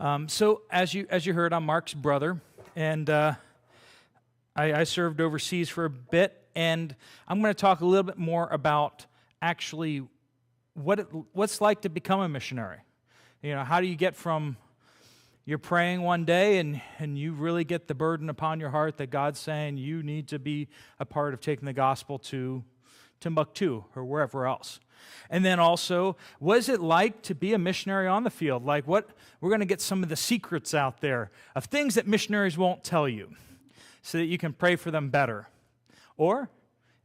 So as you heard, I'm Mark's brother, and I served overseas for a bit, and I'm going to talk a little bit more about actually what's like to become a missionary. You know, how do you get from you're praying one day and you really get the burden upon your heart that God's saying you need to be a part of taking the gospel to Timbuktu or wherever else. And then also, what is it like to be a missionary on the field? Like we're going to get some of the secrets out there of things that missionaries won't tell you so that you can pray for them better. Or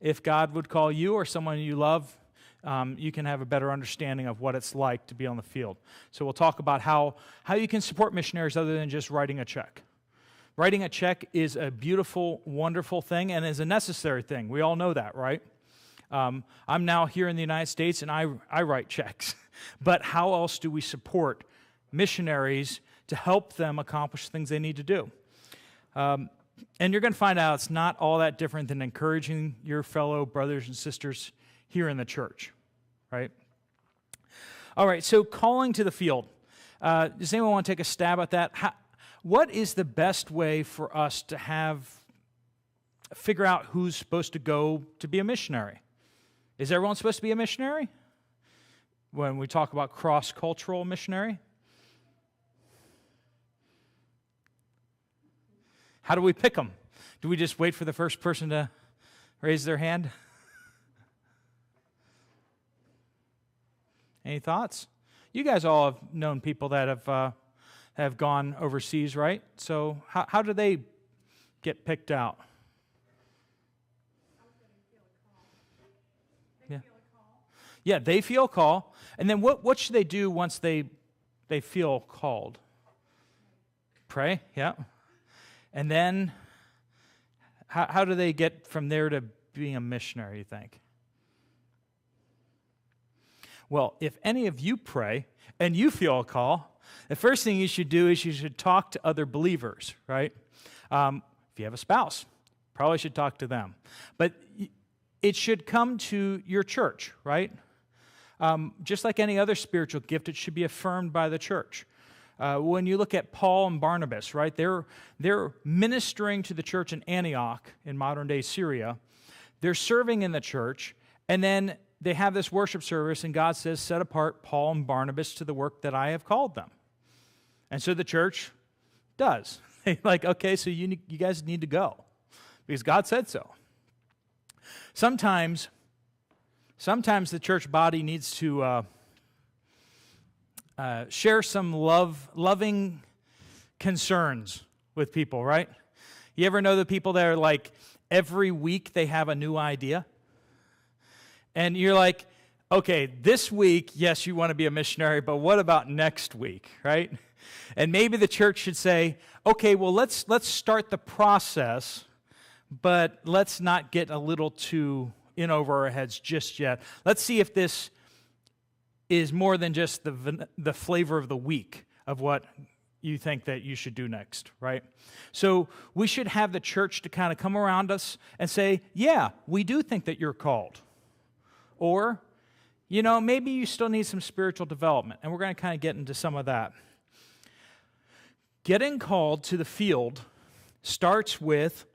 if God would call you or someone you love, you can have a better understanding of what it's like to be on the field. So we'll talk about how you can support missionaries other than just writing a check. Writing a check is a beautiful, wonderful thing and is a necessary thing. We all know that, right? I'm now here in the United States and I write checks. But how else do we support missionaries to help them accomplish things they need to do? And you're going to find out it's not all that different than encouraging your fellow brothers and sisters here in the church, right? All right, so calling to the field. Does anyone want to take a stab at that? What is the best way for us to figure out who's supposed to go to be a missionary? Is everyone supposed to be a missionary? When we talk about cross-cultural missionary? How do we pick them? Do we just wait for the first person to raise their hand? Any thoughts? You guys all have known people that have gone overseas, right? So how do they get picked out? Yeah, they feel a call. And then what should they do once they feel called? Pray, yeah. And then how do they get from there to being a missionary, you think? Well, if any of you pray and you feel a call, the first thing you should do is you should talk to other believers, right? If you have a spouse, probably should talk to them. But it should come to your church, right? Just like any other spiritual gift, it should be affirmed by the church. When you look at Paul and Barnabas, right, they're ministering to the church in Antioch in modern-day Syria. They're serving in the church, and then they have this worship service, and God says, set apart Paul and Barnabas to the work that I have called them. And so the church does. They're like, okay, so you guys need to go because God said so. Sometimes the church body needs to share some loving concerns with people, right? You ever know the people that are like, every week they have a new idea? And you're like, okay, this week, yes, you want to be a missionary, but what about next week, right? And maybe the church should say, okay, well, let's start the process, but let's not get a little too in over our heads just yet. Let's see if this is more than just the flavor of the week of what you think that you should do next, right? So we should have the church to kind of come around us and say, yeah, we do think that you're called. Or, you know, maybe you still need some spiritual development, and we're going to kind of get into some of that. Getting called to the field starts with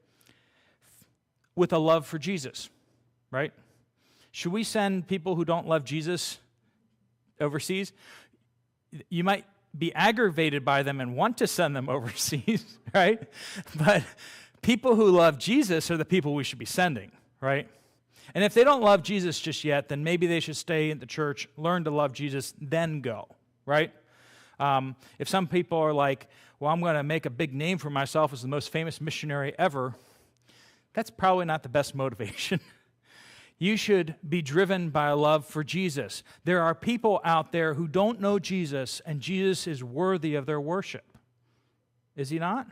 a love for Jesus, right? Should we send people who don't love Jesus overseas? You might be aggravated by them and want to send them overseas, right? But people who love Jesus are the people we should be sending, right? And if they don't love Jesus just yet, then maybe they should stay in the church, learn to love Jesus, then go, right? If some people are like, well, I'm going to make a big name for myself as the most famous missionary ever, that's probably not the best motivation. You should be driven by a love for Jesus. There are people out there who don't know Jesus, and Jesus is worthy of their worship. Is he not?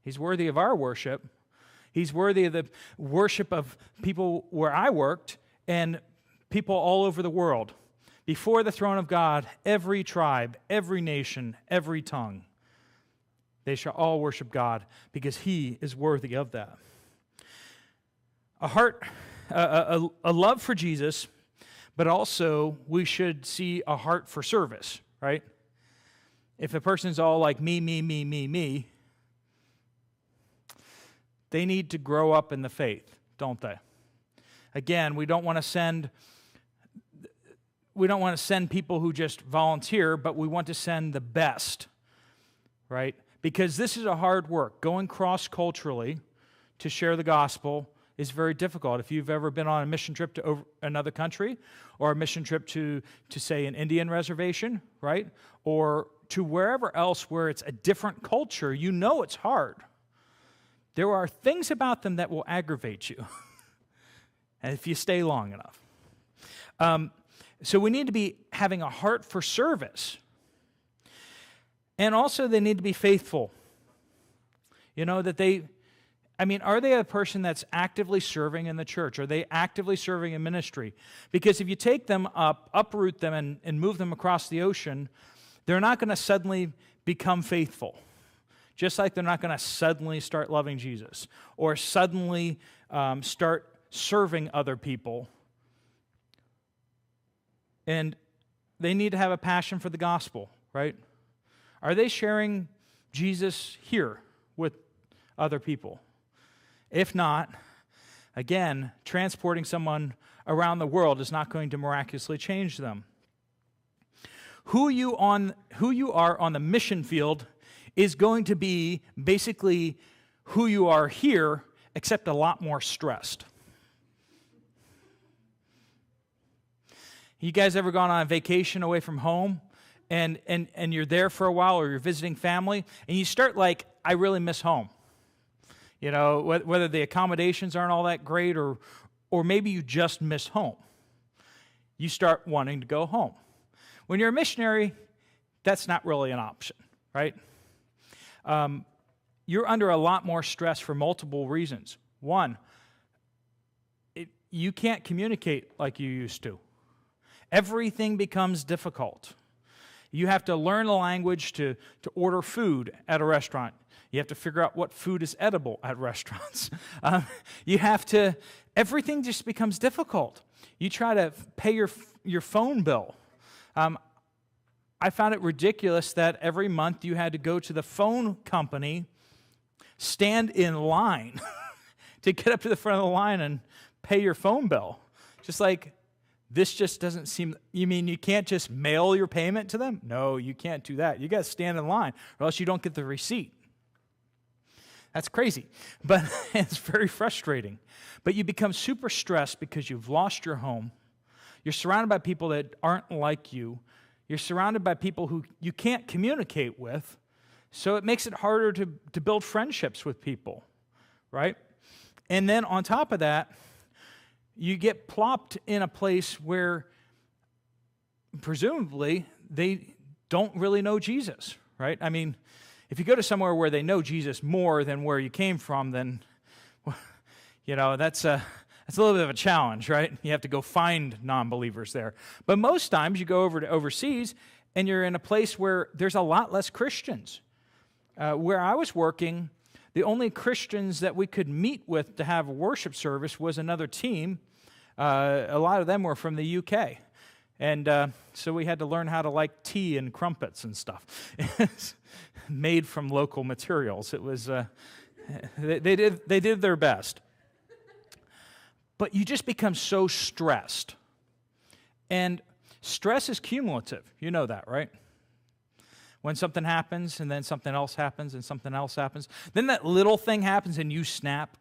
He's worthy of our worship. He's worthy of the worship of people where I worked and people all over the world. Before the throne of God, every tribe, every nation, every tongue, they shall all worship God because he is worthy of that. A love for Jesus, but also we should see a heart for service, right? if a person's all like me, they need to grow up in the faith, don't they? Again, we don't want to send people who just volunteer, but we want to send the best, right? Because this is a hard work. Going cross-culturally to share the gospel is very difficult. If you've ever been on a mission trip to another country, or a mission trip to say, an Indian reservation, right? Or to wherever else where it's a different culture, you know it's hard. There are things about them that will aggravate you if you stay long enough. So we need to be having a heart for service. And also they need to be faithful. You know, are they a person that's actively serving in the church? Are they actively serving in ministry? Because if you take them uproot them and move them across the ocean, they're not going to suddenly become faithful. Just like they're not going to suddenly start loving Jesus or suddenly start serving other people. And they need to have a passion for the gospel, right? Are they sharing Jesus here with other people? If not, again, transporting someone around the world is not going to miraculously change them. Who you are on the mission field is going to be basically who you are here, except a lot more stressed. You guys ever gone on a vacation away from home and you're there for a while, or you're visiting family, and you start like, I really miss home. You know, whether the accommodations aren't all that great, or maybe you just miss home. You start wanting to go home. When you're a missionary, that's not really an option, right? You're under a lot more stress for multiple reasons. One, you can't communicate like you used to. Everything becomes difficult. You have to learn the language to order food at a restaurant. You have to figure out what food is edible at restaurants. Everything just becomes difficult. You try to pay your phone bill. I found it ridiculous that every month you had to go to the phone company, stand in line to get up to the front of the line and pay your phone bill. Just like, this just doesn't seem, you mean you can't just mail your payment to them? No, you can't do that. You got to stand in line, or else you don't get the receipt. That's crazy, but it's very frustrating. But you become super stressed because you've lost your home. You're surrounded by people that aren't like you. You're surrounded by people who you can't communicate with, so it makes it harder to build friendships with people, right? And then on top of that, you get plopped in a place where presumably they don't really know Jesus, right? I mean, if you go to somewhere where they know Jesus more than where you came from, then, you know, that's a little bit of a challenge, right? You have to go find non-believers there. But most times you go over to overseas and you're in a place where there's a lot less Christians. Where I was working, the only Christians that we could meet with to have a worship service was another team. A lot of them were from the UK. And so we had to learn how to like tea and crumpets and stuff. Made from local materials. It was, they did their best. But you just become so stressed. And stress is cumulative. You know that, right? When something happens, and then something else happens, and something else happens. Then that little thing happens, and you snap.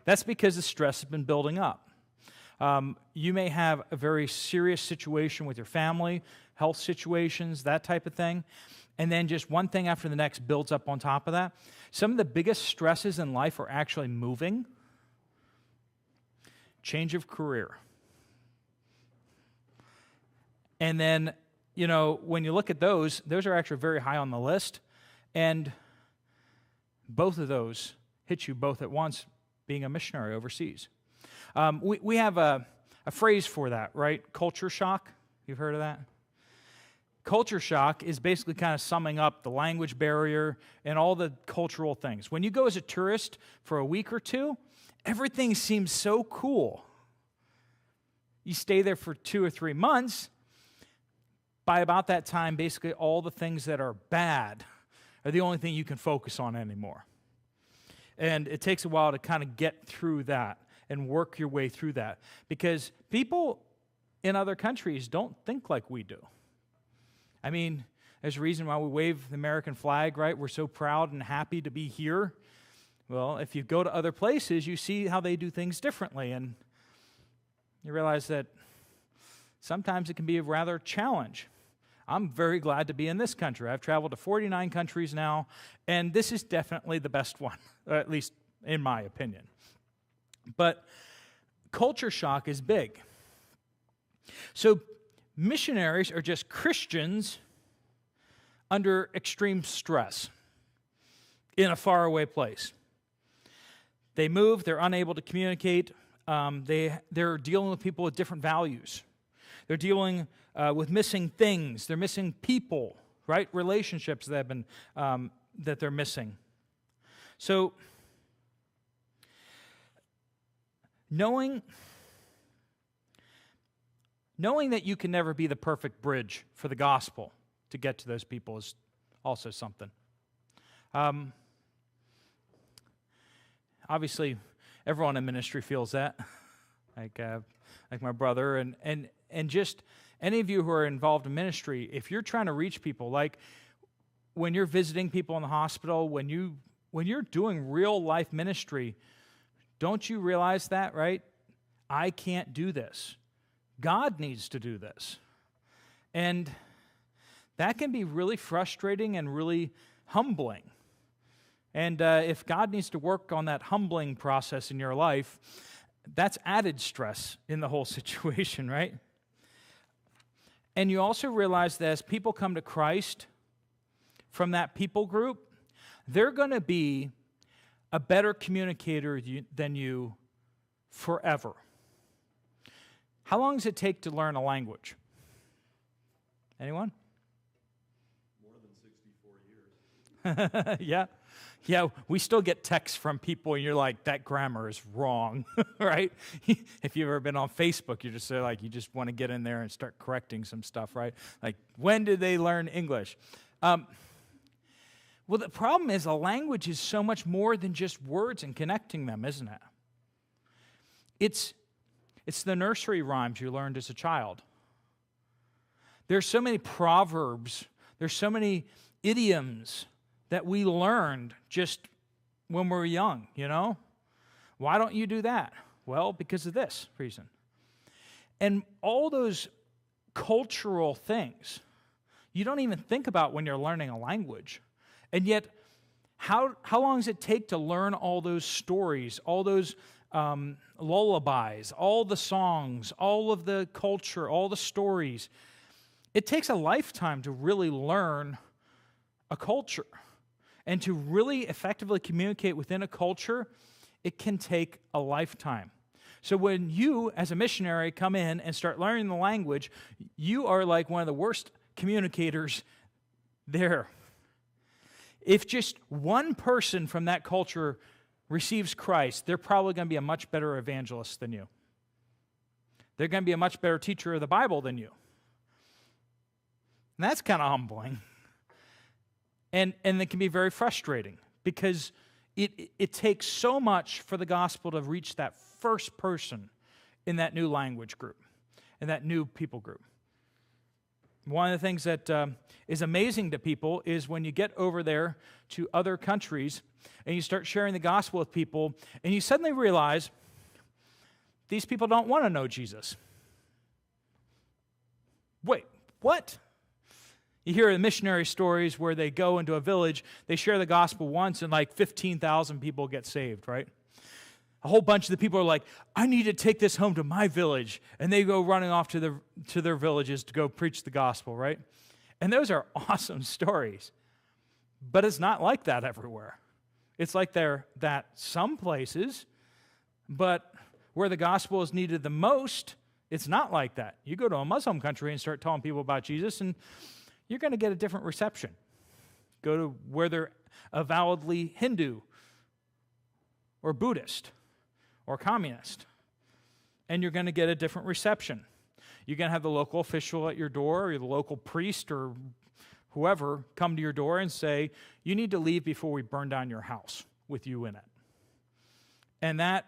That's because the stress has been building up. You may have a very serious situation with your family, health situations, that type of thing. And then just one thing after the next builds up on top of that. Some of the biggest stresses in life are actually moving. Change of career. And then, you know, when you look at those are actually very high on the list. And both of those hit you both at once, being a missionary overseas. We have a phrase for that, right? Culture shock. You've heard of that? Culture shock is basically kind of summing up the language barrier and all the cultural things. When you go as a tourist for a week or two, everything seems so cool. You stay there for 2 or 3 months, by about that time, basically all the things that are bad are the only thing you can focus on anymore. And it takes a while to kind of get through that and work your way through that, because people in other countries don't think like we do. I mean, there's a reason why we wave the American flag, right? We're so proud and happy to be here. Well, if you go to other places, you see how they do things differently, and you realize that sometimes it can be a rather challenge. I'm very glad to be in this country. I've traveled to 49 countries now, and this is definitely the best one, at least in my opinion. But culture shock is big. So missionaries are just Christians under extreme stress in a faraway place. They move, they're unable to communicate, they're dealing with people with different values. They're dealing with missing things. They're missing people, right? Relationships that have been that they're missing. So knowing that you can never be the perfect bridge for the gospel to get to those people is also something. Obviously, everyone in ministry feels that, like my brother, and just any of you who are involved in ministry, if you're trying to reach people, like when you're visiting people in the hospital, when you're doing real life ministry, don't you realize that, right? I can't do this. God needs to do this. And that can be really frustrating and really humbling. And if God needs to work on that humbling process in your life, that's added stress in the whole situation, right? And you also realize that as people come to Christ from that people group, they're going to be a better communicator than you forever. How long does it take to learn a language? Anyone? More than 64 years. Yeah, we still get texts from people, and you're like, that grammar is wrong, right? If you've ever been on Facebook, you're just like, you just want to get in there and start correcting some stuff, right? Like, when did they learn English? Well, the problem is a language is so much more than just words and connecting them, isn't it? It's the nursery rhymes you learned as a child. There's so many proverbs, there's so many idioms that we learned just when we were young, you know? Why don't you do that? Well, because of this reason. And all those cultural things, you don't even think about when you're learning a language. And yet, how long does it take to learn all those stories, all those lullabies, all the songs, all of the culture, all the stories? It takes a lifetime to really learn a culture. And to really effectively communicate within a culture, it can take a lifetime. So when you, as a missionary, come in and start learning the language, you are like one of the worst communicators there. If just one person from that culture receives Christ, they're probably going to be a much better evangelist than you. They're going to be a much better teacher of the Bible than you. And that's kind of humbling. And it can be very frustrating because it takes so much for the gospel to reach that first person in that new language group, in that new people group. One of the things that is amazing to people is when you get over there to other countries and you start sharing the gospel with people and you suddenly realize these people don't want to know Jesus. Wait, what? You hear the missionary stories where they go into a village, they share the gospel once, and like 15,000 people get saved, right? A whole bunch of the people are like, I need to take this home to my village. And they go running off to their villages to go preach the gospel, right? And those are awesome stories. But it's not like that everywhere. It's like that some places, but where the gospel is needed the most, it's not like that. You go to a Muslim country and start telling people about Jesus, and you're going to get a different reception. Go to where they're avowedly Hindu or Buddhist or communist, and you're going to get a different reception. You're going to have the local official at your door, or the local priest, or whoever come to your door and say, you need to leave before we burn down your house with you in it. And that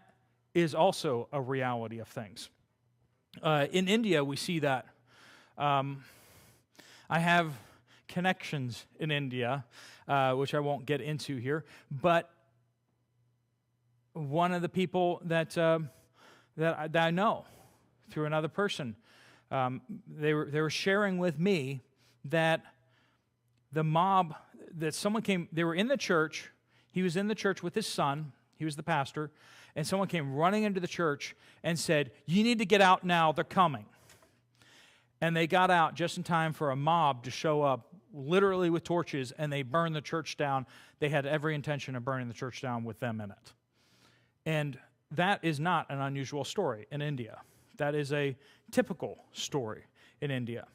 is also a reality of things. In India, we see that. I have connections in India, which I won't get into here, but one of the people that I know through another person, they were sharing with me that the mob, that someone came, they were in the church, he was in the church with his son, he was the pastor, and someone came running into the church and said, you need to get out now, they're coming. And they got out just in time for a mob to show up, literally with torches, and they burned the church down. They had every intention of burning the church down with them in it. And that is not an unusual story in India. That is a typical story in India.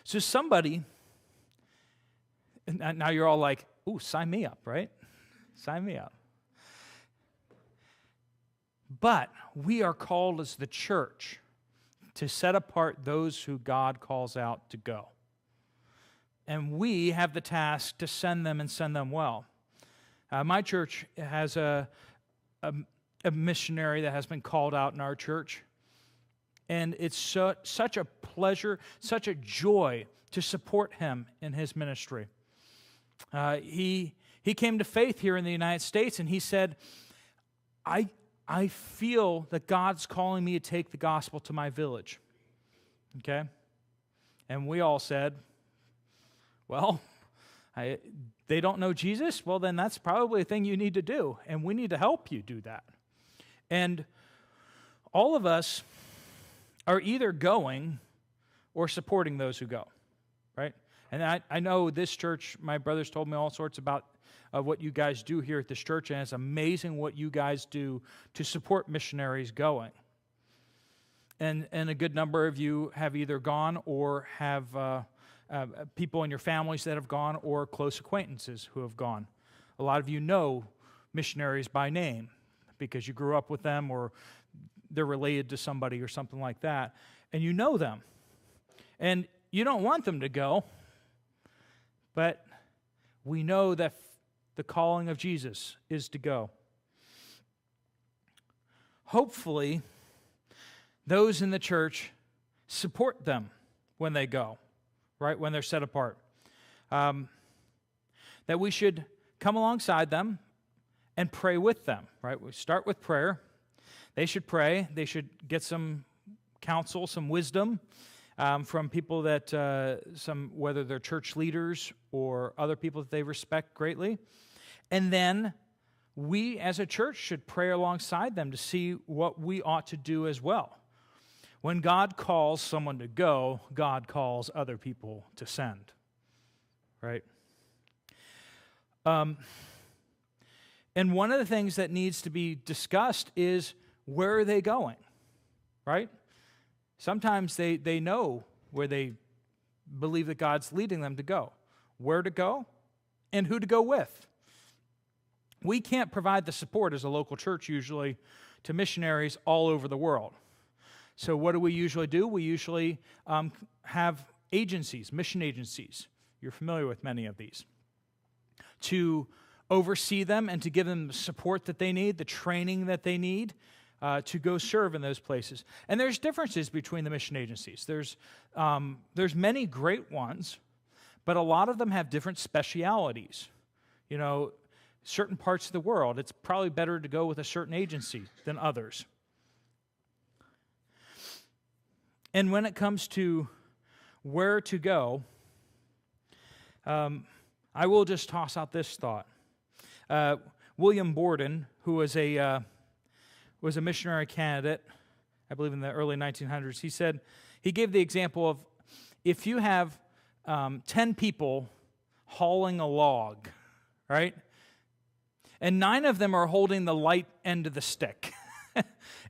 So somebody, and now you're all like, ooh, sign me up, right? Sign me up. But we are called as the church to set apart those who God calls out to go. And we have the task to send them and send them well. My church has a missionary that has been called out in our church. And it's such a pleasure, such a joy to support him in his ministry. He came to faith here in the United States, and he said, I feel that God's calling me to take the gospel to my village. Okay? And we all said, well, they don't know Jesus? Well, then that's probably a thing you need to do, and we need to help you do that. And all of us are either going or supporting those who go, right? And I know this church, my brothers told me all sorts about what you guys do here at this church, and it's amazing what you guys do to support missionaries going. And a good number of you have either gone or have people in your families that have gone, or close acquaintances who have gone. A lot of you know missionaries by name because you grew up with them, or they're related to somebody or something like that, and you know them. And you don't want them to go, but we know that the calling of Jesus is to go. Hopefully, those in the church support them when they go, right, when they're set apart. That we should come alongside them and pray with them, right? We start with prayer. They should pray. They should get some counsel, some wisdom from people that, whether they're church leaders or other people that they respect greatly. And then we as a church should pray alongside them to see what we ought to do as well. When God calls someone to go, God calls other people to send, right? And one of the things that needs to be discussed is, where are they going, right? Sometimes they know where they believe that God's leading them to go, where to go, and who to go with. We can't provide the support as a local church usually to missionaries all over the world. So what do? We usually have agencies, mission agencies. You're familiar with many of these. To oversee them and to give them the support that they need, the training that they need to go serve in those places. And there's differences between the mission agencies. There's many great ones, but a lot of them have different specialities. You know, certain parts of the world, it's probably better to go with a certain agency than others. And when it comes to where to go, I will just toss out this thought. William Borden, who was a missionary candidate, I believe in the early 1900s, he gave the example of, if you have 10 people hauling a log, right? And 9 of them are holding the light end of the stick,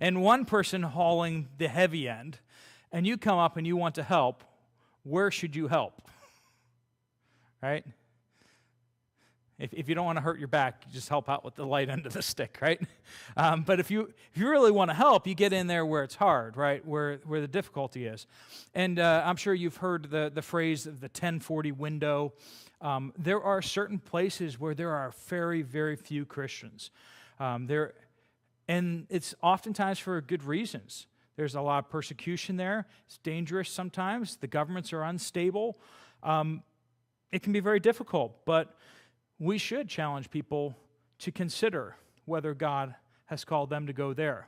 and one person hauling the heavy end, and you come up and you want to help, where should you help? Right? If you don't want to hurt your back, you just help out with the light end of the stick, right? But if you really want to help, you get in there where it's hard, right? Where the difficulty is. And I'm sure you've heard the phrase of the 1040 window. There are certain places where there are very, very few Christians. And it's oftentimes for good reasons. There's a lot of persecution there. It's dangerous sometimes. The governments are unstable. It can be very difficult, but we should challenge people to consider whether God has called them to go there.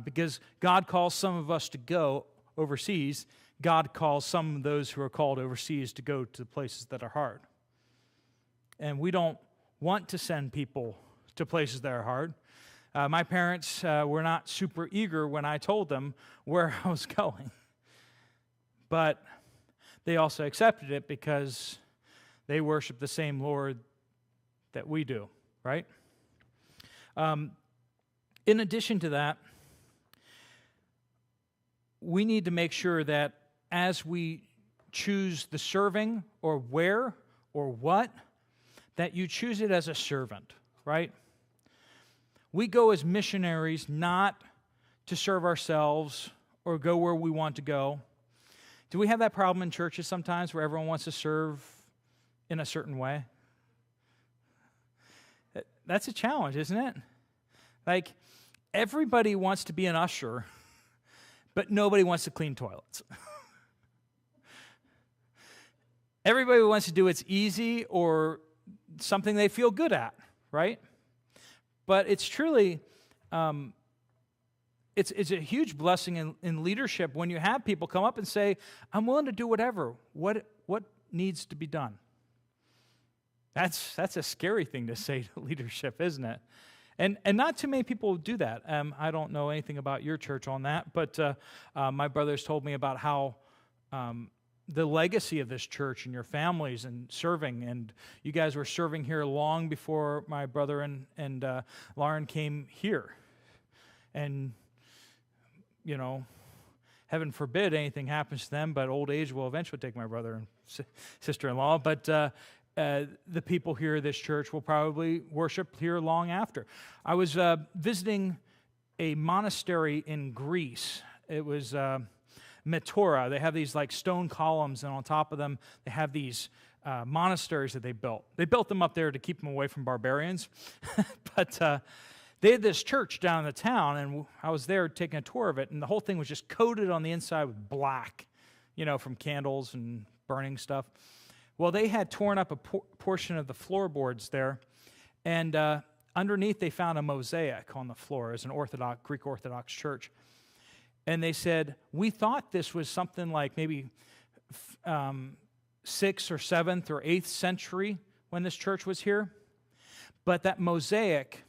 Because God calls some of us to go overseas. God calls some of those who are called overseas to go to places that are hard. And we don't want to send people to places that are hard. My parents were not super eager when I told them where I was going. But they also accepted it because they worship the same Lord that we do, right? In addition to that, we need to make sure that as we choose the serving or where or what, that you choose it as a servant, right? We go as missionaries not to serve ourselves or go where we want to go. Do we have that problem in churches sometimes where everyone wants to serve in a certain way? That's a challenge, isn't it? Like, everybody wants to be an usher, but nobody wants to clean toilets. Everybody wants to do what's easy or something they feel good at, right? But it's truly, it's a huge blessing in leadership when you have people come up and say, I'm willing to do whatever. What needs to be done? That's a scary thing to say to leadership, isn't it? And not too many people do that. I don't know anything about your church on that, but my brothers told me about how the legacy of this church and your families and serving, and you guys were serving here long before my brother and Lauren came here. And, you know, heaven forbid anything happens to them, but old age will eventually take my brother and sister-in-law. But the people here at this church will probably worship here long after. I was visiting a monastery in Greece. It was Metora. They have these like stone columns, and on top of them, they have these monasteries that they built. They built them up there to keep them away from barbarians. But they had this church down in the town, and I was there taking a tour of it, and the whole thing was just coated on the inside with black, you know, from candles and burning stuff. Well, they had torn up a portion of the floorboards there, and underneath they found a mosaic on the floor as an Greek Orthodox church. And they said, we thought this was something like maybe 6th or 7th or 8th century when this church was here. But that mosaic,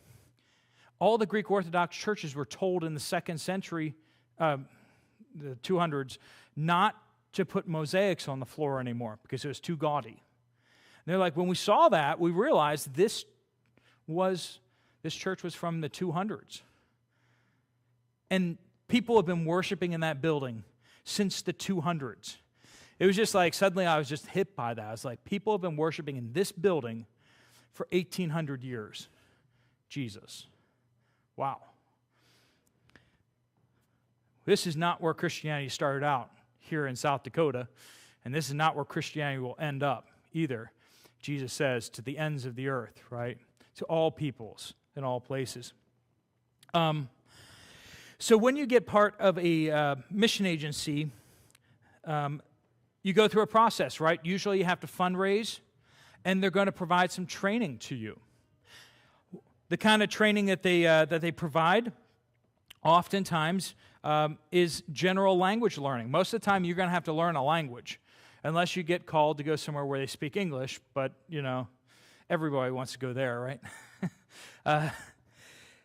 all the Greek Orthodox churches were told in the 2nd century, the 200s, not to put mosaics on the floor anymore because it was too gaudy. And they're like, when we saw that, we realized this church was from the 200s. And people have been worshiping in that building since the 200s. It was just like, suddenly I was just hit by that. I was like, people have been worshiping in this building for 1,800 years. Jesus. Wow. This is not where Christianity started out here in South Dakota, and this is not where Christianity will end up either. Jesus says, to the ends of the earth, right? To all peoples in all places. So when you get part of a mission agency, you go through a process, right? Usually you have to fundraise, and they're going to provide some training to you. The kind of training that they provide oftentimes is general language learning. Most of the time, you're going to have to learn a language, unless you get called to go somewhere where they speak English, but, you know, everybody wants to go there, right?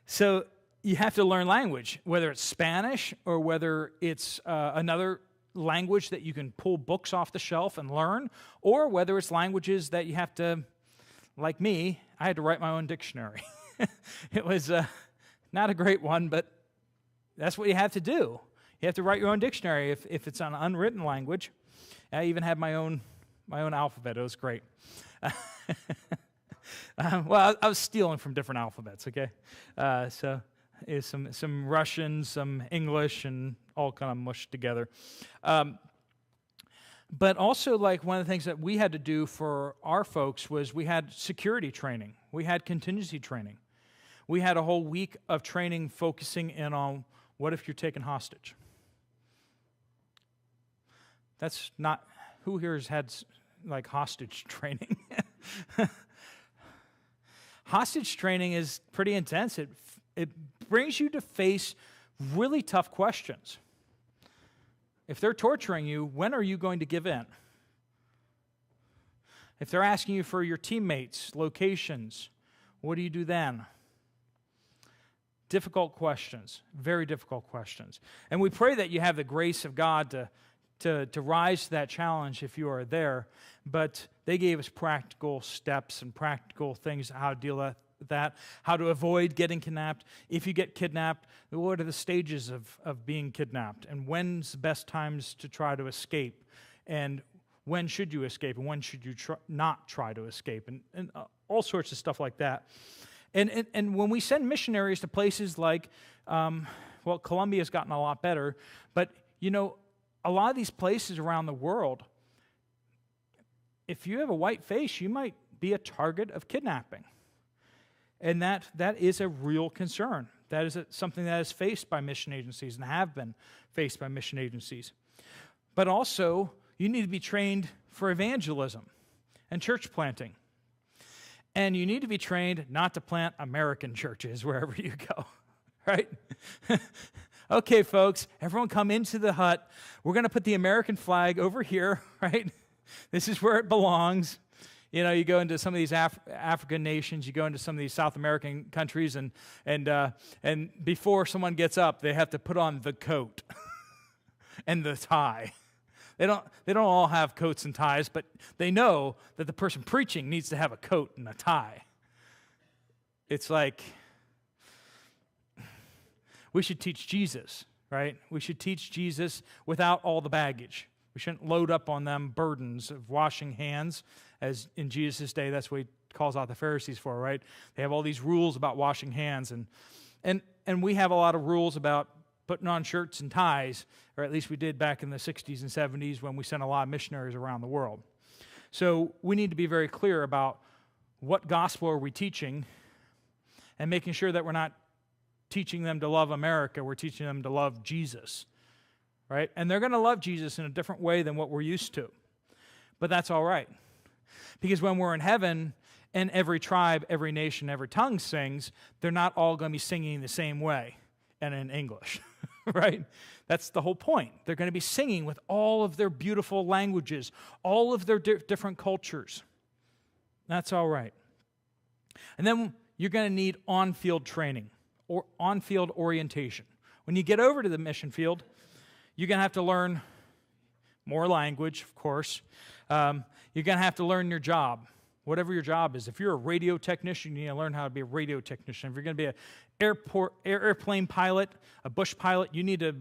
So you have to learn language, whether it's Spanish or whether it's another language that you can pull books off the shelf and learn, or whether it's languages that you have to, like me, I had to write my own dictionary. It was not a great one, but that's what you have to do. You have to write your own dictionary if it's an unwritten language. I even had my own alphabet. It was great. Well, I was stealing from different alphabets, okay? So it's some Russian, some English, and all kind of mushed together. But also, like, one of the things that we had to do for our folks was we had security training. We had contingency training. We had a whole week of training focusing in on what if you're taken hostage. That's not, who here has had, like, hostage training? Hostage training is pretty intense. It brings you to face really tough questions. If they're torturing you, when are you going to give in? If they're asking you for your teammates, locations, what do you do then? Difficult questions, very difficult questions. And we pray that you have the grace of God to rise to that challenge if you are there. But they gave us practical steps and practical things how to deal with that, how to avoid getting kidnapped. If you get kidnapped, what are the stages of being kidnapped? And when's the best times to try to escape? And when should you escape? And when should you not try to escape? And all sorts of stuff like that. And when we send missionaries to places like, Colombia's gotten a lot better, but, a lot of these places around the world, if you have a white face, you might be a target of kidnapping. And that is a real concern. That is something that is faced by mission agencies and have been faced by mission agencies. But also, you need to be trained for evangelism and church planting. And you need to be trained not to plant American churches wherever you go, right? Okay, folks, everyone come into the hut. We're going to put the American flag over here, right? This is where it belongs. You go into some of these African nations, you go into some of these South American countries, and before someone gets up, they have to put on the coat and the tie. They don't all have coats and ties, but they know that the person preaching needs to have a coat and a tie. It's like we should teach Jesus, right? We should teach Jesus without all the baggage. We shouldn't load up on them burdens of washing hands, as in Jesus' day, that's what he calls out the Pharisees for, right? They have all these rules about washing hands, and we have a lot of rules about putting on shirts and ties, or at least we did back in the 60s and 70s when we sent a lot of missionaries around the world. So we need to be very clear about what gospel are we teaching and making sure that we're not teaching them to love America, we're teaching them to love Jesus, right? And they're going to love Jesus in a different way than what we're used to. But that's all right. Because when we're in heaven and every tribe, every nation, every tongue sings, they're not all going to be singing the same way and in English, right? That's the whole point. They're going to be singing with all of their beautiful languages, all of their different cultures. That's all right. And then you're going to need on-field training or on-field orientation. When you get over to the mission field, you're going to have to learn more language, of course. You're going to have to learn your job, whatever your job is. If you're a radio technician, you need to learn how to be a radio technician. If you're going to be an airplane pilot, a bush pilot, you need to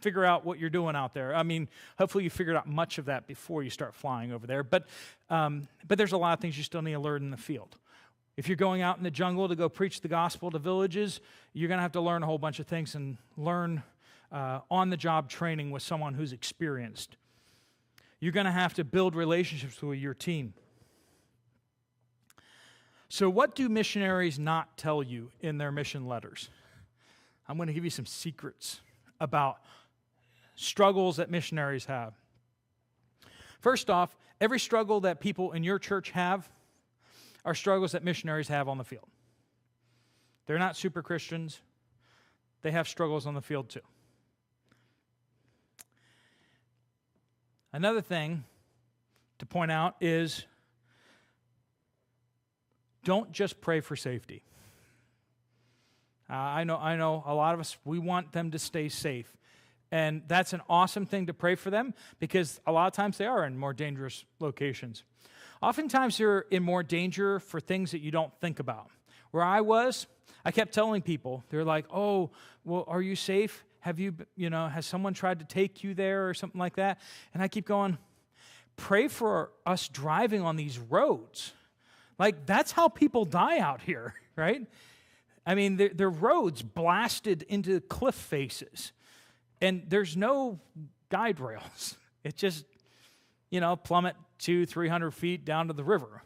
figure out what you're doing out there. I mean, hopefully you figured out much of that before you start flying over there. But there's a lot of things you still need to learn in the field. If you're going out in the jungle to go preach the gospel to villages, you're going to have to learn a whole bunch of things and learn on-the-job training with someone who's experienced. You're going to have to build relationships with your team. So what do missionaries not tell you in their mission letters? I'm going to give you some secrets about struggles that missionaries have. First off, every struggle that people in your church have are struggles that missionaries have on the field. They're not super Christians. They have struggles on the field too. Another thing to point out is don't just pray for safety. I know a lot of us, we want them to stay safe. And that's an awesome thing to pray for them because a lot of times they are in more dangerous locations. Oftentimes they're in more danger for things that you don't think about. Where I kept telling people, they're like, oh, well, are you safe? Have you, has someone tried to take you there or something like that? And I keep going, pray for us driving on these roads. Like, that's how people die out here, right? I mean, they're roads blasted into cliff faces, and there's no guide rails. It just, plummet 200-300 feet down to the river.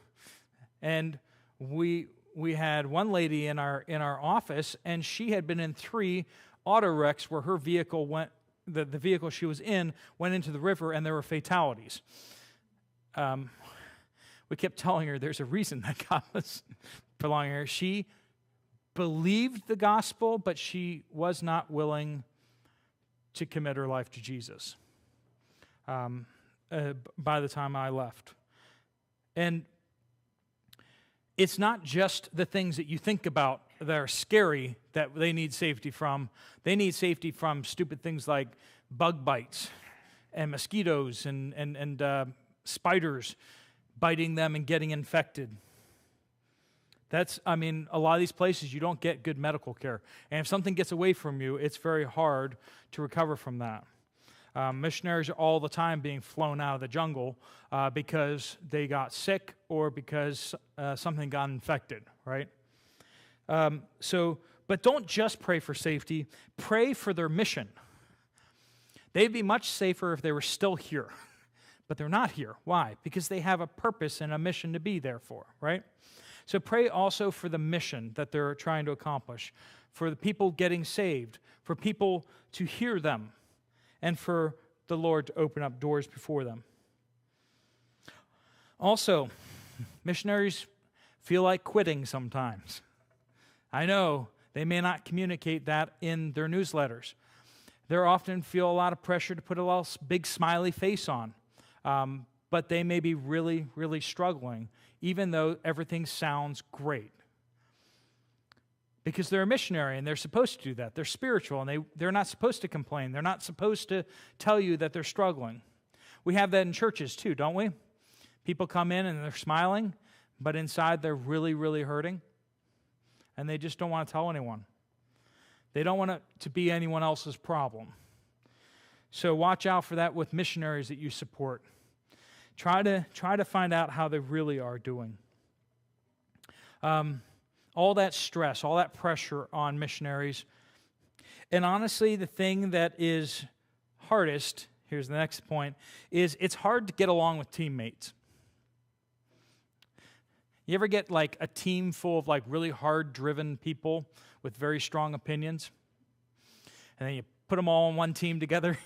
And we had one lady in our office, and she had been in 3 auto wrecks where her vehicle went, the vehicle she was in went into the river, and there were fatalities. We kept telling her there's a reason that God was prolonging her. She believed the gospel, but she was not willing to commit her life to Jesus by the time I left. And it's not just the things that you think about that are scary that they need safety from. They need safety from stupid things like bug bites and mosquitoes and spiders biting them and getting infected. A lot of these places you don't get good medical care. And if something gets away from you, it's very hard to recover from that. Missionaries are all the time being flown out of the jungle because they got sick or because something got infected, right? But don't just pray for safety. Pray for their mission. They'd be much safer if they were still here. But they're not here. Why? Because they have a purpose and a mission to be there for, right? So pray also for the mission that they're trying to accomplish, for the people getting saved, for people to hear them, and for the Lord to open up doors before them. Also, missionaries feel like quitting sometimes. I know they may not communicate that in their newsletters. They often feel a lot of pressure to put a little big smiley face on. But they may be really, really struggling, even though everything sounds great. Because they're a missionary, and they're supposed to do that. They're spiritual, and they're not supposed to complain. They're not supposed to tell you that they're struggling. We have that in churches too, don't we? People come in and they're smiling, but inside they're really, really hurting, and they just don't want to tell anyone. They don't want it to be anyone else's problem. So watch out for that with missionaries that you support. Try to find out how they really are doing. All that stress, all that pressure on missionaries. And honestly, the thing that is hardest, here's the next point, is it's hard to get along with teammates. You ever get like a team full of like really hard-driven people with very strong opinions? And then you put them all on one team together?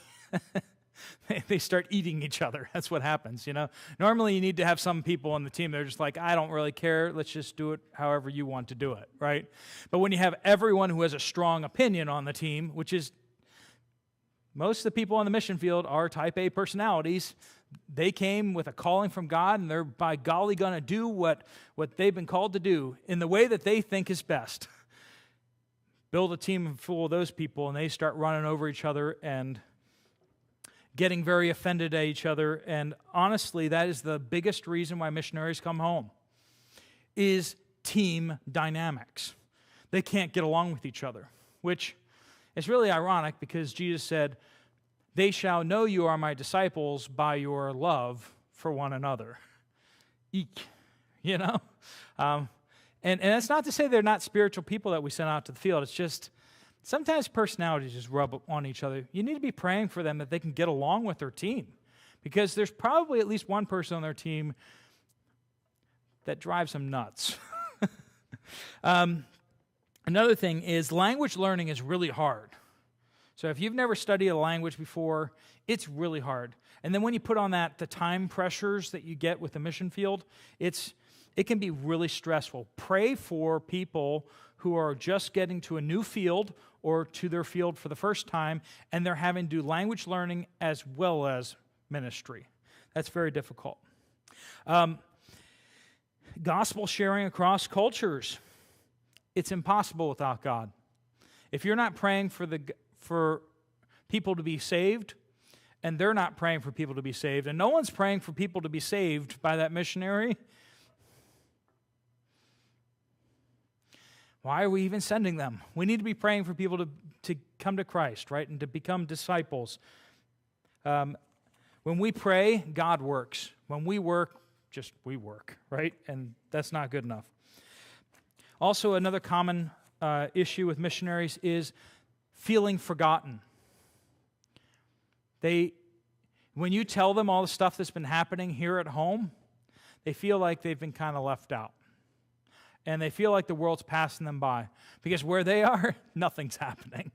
They start eating each other. That's what happens, Normally you need to have some people on the team that are just like, I don't really care. Let's just do it however you want to do it, right? But when you have everyone who has a strong opinion on the team, which is most of the people on the mission field are type A personalities. They came with a calling from God, and they're by golly going to do what they've been called to do in the way that they think is best. Build a team full of those people, and they start running over each other and getting very offended at each other. And honestly, that is the biggest reason why missionaries come home, is team dynamics. They can't get along with each other, which is really ironic because Jesus said, "They shall know you are my disciples by your love for one another." Eek, And that's not to say they're not spiritual people that we send out to the field. It's just sometimes personalities just rub on each other. You need to be praying for them that they can get along with their team, because there's probably at least one person on their team that drives them nuts. Another thing is language learning is really hard. So if you've never studied a language before, it's really hard. And then when you put on that the time pressures that you get with the mission field, it can be really stressful. Pray for people who are just getting to a new field or to their field for the first time, and they're having to do language learning as well as ministry. That's very difficult. Gospel sharing across cultures. It's impossible without God. If you're not praying for people to be saved, and they're not praying for people to be saved, and no one's praying for people to be saved by that missionary, why are we even sending them? We need to be praying for people to come to Christ, right, and to become disciples. When we pray, God works. When we work, just we work, right? And that's not good enough. Also, another common issue with missionaries is feeling forgotten. When you tell them all the stuff that's been happening here at home, they feel like they've been kind of left out. And they feel like the world's passing them by. Because where they are, nothing's happening.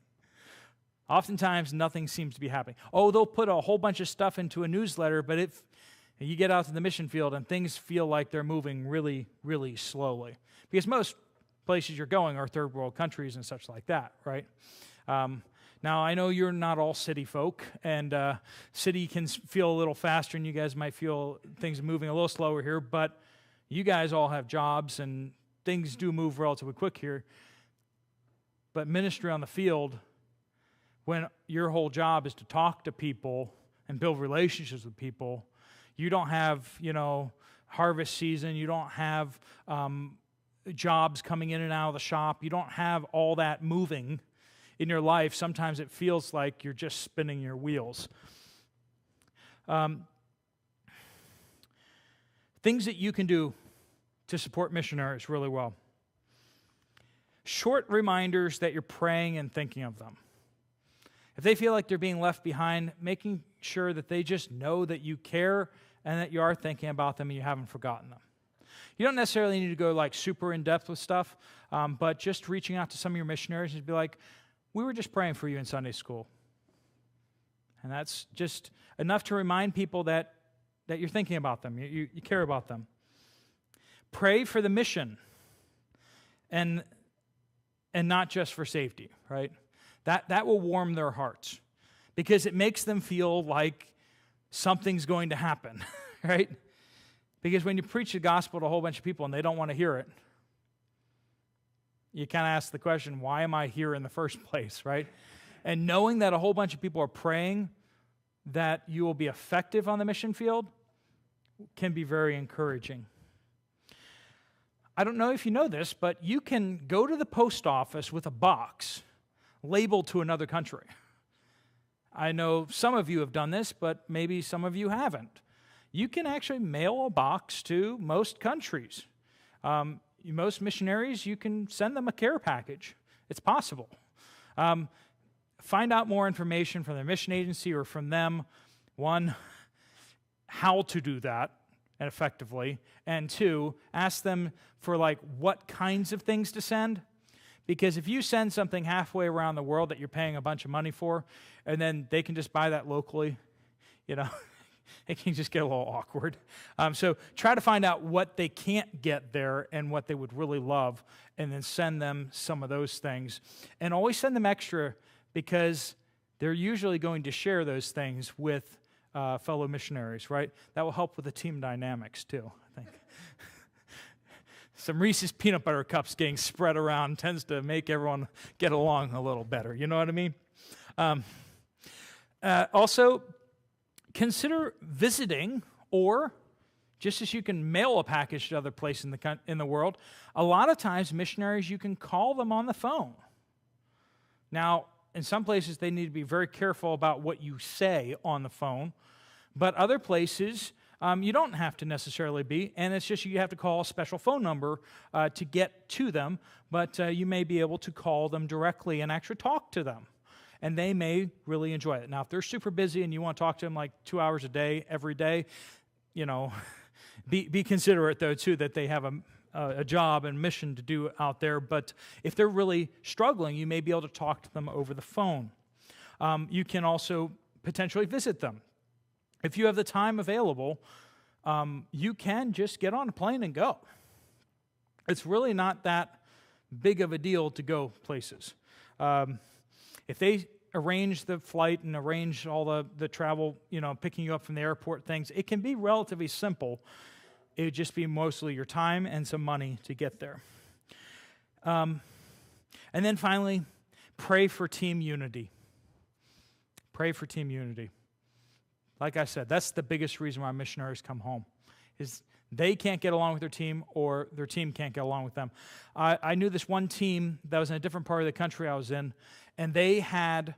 Oftentimes, nothing seems to be happening. Oh, they'll put a whole bunch of stuff into a newsletter, but if you get out to the mission field and things feel like they're moving really, really slowly. Because most places you're going are third world countries and such like that, right? Now, I know you're not all city folk, and city can feel a little faster, and you guys might feel things moving a little slower here, but you guys all have jobs, and things do move relatively quick here. But ministry on the field, when your whole job is to talk to people and build relationships with people, you don't have, harvest season, you don't have jobs coming in and out of the shop, you don't have all that moving in your life. Sometimes it feels like you're just spinning your wheels. Things that you can do to support missionaries really well. Short reminders that you're praying and thinking of them. If they feel like they're being left behind, making sure that they just know that you care and that you are thinking about them and you haven't forgotten them. You don't necessarily need to go like super in-depth with stuff, but just reaching out to some of your missionaries and be like, we were just praying for you in Sunday school. And that's just enough to remind people that you're thinking about them, you care about them. Pray for the mission and not just for safety, right? That will warm their hearts because it makes them feel like something's going to happen, right? Because when you preach the gospel to a whole bunch of people and they don't want to hear it, you kind of ask the question, why am I here in the first place, right? And knowing that a whole bunch of people are praying that you will be effective on the mission field can be very encouraging. I don't know if you know this, but you can go to the post office with a box labeled to another country. I know some of you have done this, but maybe some of you haven't. You can actually mail a box to most countries. Most missionaries, you can send them a care package. It's possible. Find out more information from their mission agency or from them. One, how to do that and effectively. And two, ask them for what kinds of things to send. Because if you send something halfway around the world that you're paying a bunch of money for, and then they can just buy that locally, it can just get a little awkward. So try to find out what they can't get there and what they would really love, and then send them some of those things. And always send them extra because they're usually going to share those things with fellow missionaries, right? That will help with the team dynamics too, I think. Some Reese's peanut butter cups getting spread around tends to make everyone get along a little better. You know what I mean? Also, consider visiting, or just as you can mail a package to other places in the world, a lot of times missionaries, you can call them on the phone. Now, in some places, they need to be very careful about what you say on the phone, but other places, you don't have to necessarily be, and it's just you have to call a special phone number to get to them, but you may be able to call them directly and actually talk to them. And they may really enjoy it. Now, if they're super busy and you want to talk to them 2 hours a day, every day, be considerate, though, too, that they have a job and mission to do out there. But if they're really struggling, you may be able to talk to them over the phone. You can also potentially visit them. If you have the time available, you can just get on a plane and go. It's really not that big of a deal to go places. If they arrange the flight and arrange all the travel, picking you up from the airport things, it can be relatively simple. It would just be mostly your time and some money to get there. And then finally, pray for team unity. Pray for team unity. Like I said, that's the biggest reason why missionaries come home, is they can't get along with their team or their team can't get along with them. I knew this one team that was in a different part of the country I was in, and they had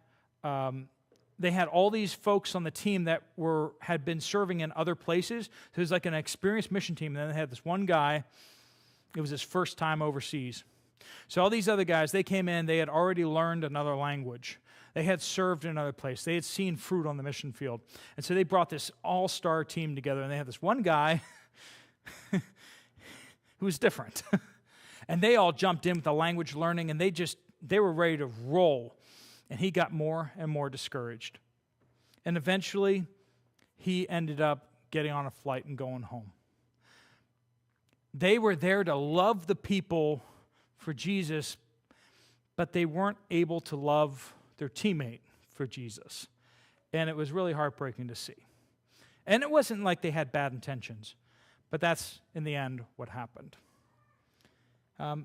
they had all these folks on the team that had been serving in other places. So it was like an experienced mission team. And then they had this one guy, it was his first time overseas. So all these other guys, they came in, they had already learned another language. They had served in another place. They had seen fruit on the mission field. And so they brought this all-star team together, and they had this one guy who was different. And they all jumped in with the language learning, and they were ready to roll. And he got more and more discouraged. And eventually, he ended up getting on a flight and going home. They were there to love the people for Jesus, but they weren't able to love their teammate for Jesus. And it was really heartbreaking to see. And it wasn't like they had bad intentions, but that's, in the end, what happened. I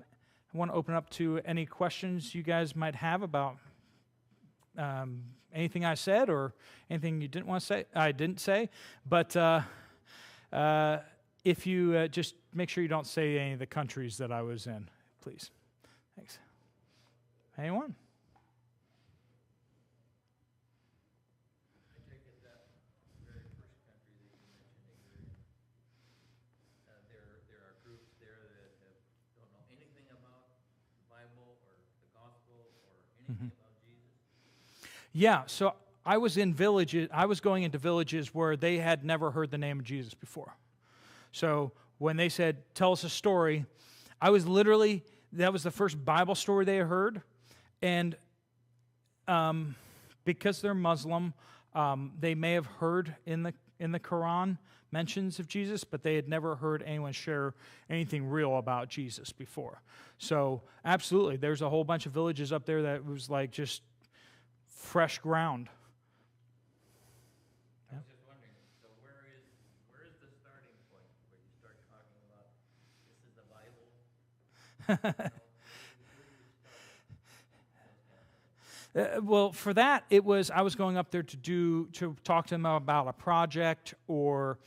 want to open up to any questions you guys might have about anything I said or anything you didn't want to say. I didn't say, but if you just make sure you don't say any of the countries that I was in, please. Thanks. Anyone? I take it that very first country that you mentioned that you're in, there are groups there that don't know anything about the Bible or the gospel or anything about Jesus. Yeah, so I was going into villages where they had never heard the name of Jesus before. So when they said, tell us a story, that was the first Bible story they heard. And because they're Muslim, they may have heard in the Quran mentions of Jesus, but they had never heard anyone share anything real about Jesus before. So absolutely, there's a whole bunch of villages up there that was like just fresh ground. I was just wondering, so where is the starting point where you start talking about this is the Bible? Well, for that, I was going up there to talk to them about a project or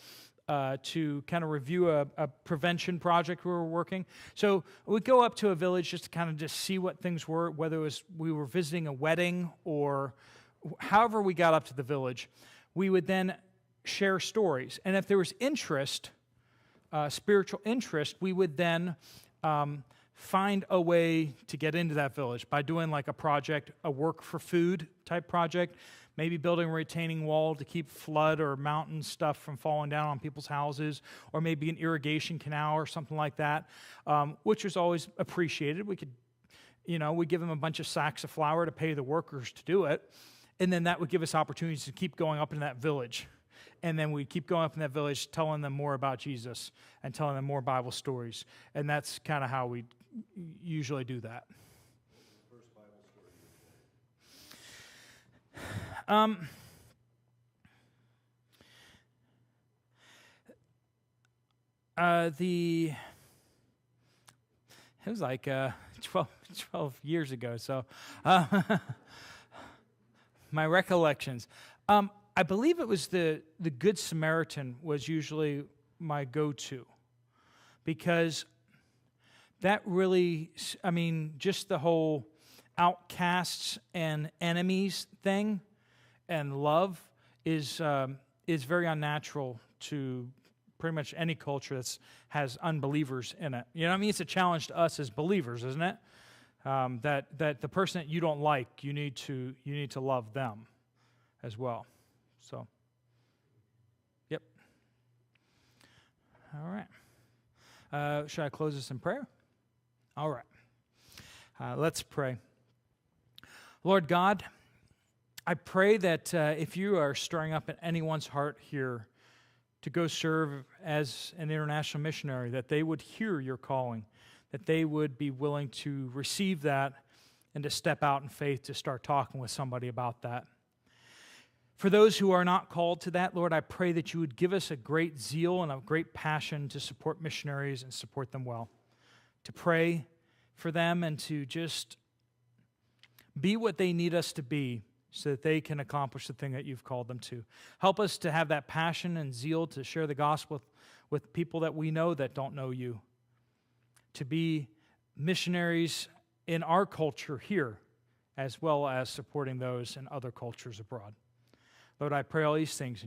to kind of review a prevention project we were working. So we'd go up to a village just to kind of just see what things were, whether it was we were visiting a wedding or however we got up to the village. We would then share stories. And if there was interest, spiritual interest, we would then find a way to get into that village by doing like a project, a work for food type project, maybe building a retaining wall to keep flood or mountain stuff from falling down on people's houses, or maybe an irrigation canal or something like that, which was always appreciated. We could, we'd give them a bunch of sacks of flour to pay the workers to do it, and then that would give us opportunities to keep going up in that village. And then we'd keep going up in that village, telling them more about Jesus and telling them more Bible stories. And that's kind of how we usually do that. What was the first Bible story you told? It was like 12 years ago, so my recollections. I believe it was the Good Samaritan was usually my go-to, because that really, just the whole outcasts and enemies thing and love is very unnatural to pretty much any culture that has unbelievers in it. It's a challenge to us as believers, isn't it? That the person that you don't like, you need to love them as well. So, yep. All right. Should I close this in prayer? All right. Let's pray. Lord God, I pray that if you are stirring up in anyone's heart here to go serve as an international missionary, that they would hear your calling, that they would be willing to receive that and to step out in faith to start talking with somebody about that. For those who are not called to that, Lord, I pray that you would give us a great zeal and a great passion to support missionaries and support them well, to pray for them and to just be what they need us to be so that they can accomplish the thing that you've called them to. Help us to have that passion and zeal to share the gospel with people that we know that don't know you, to be missionaries in our culture here, as well as supporting those in other cultures abroad. Lord, I pray all these things in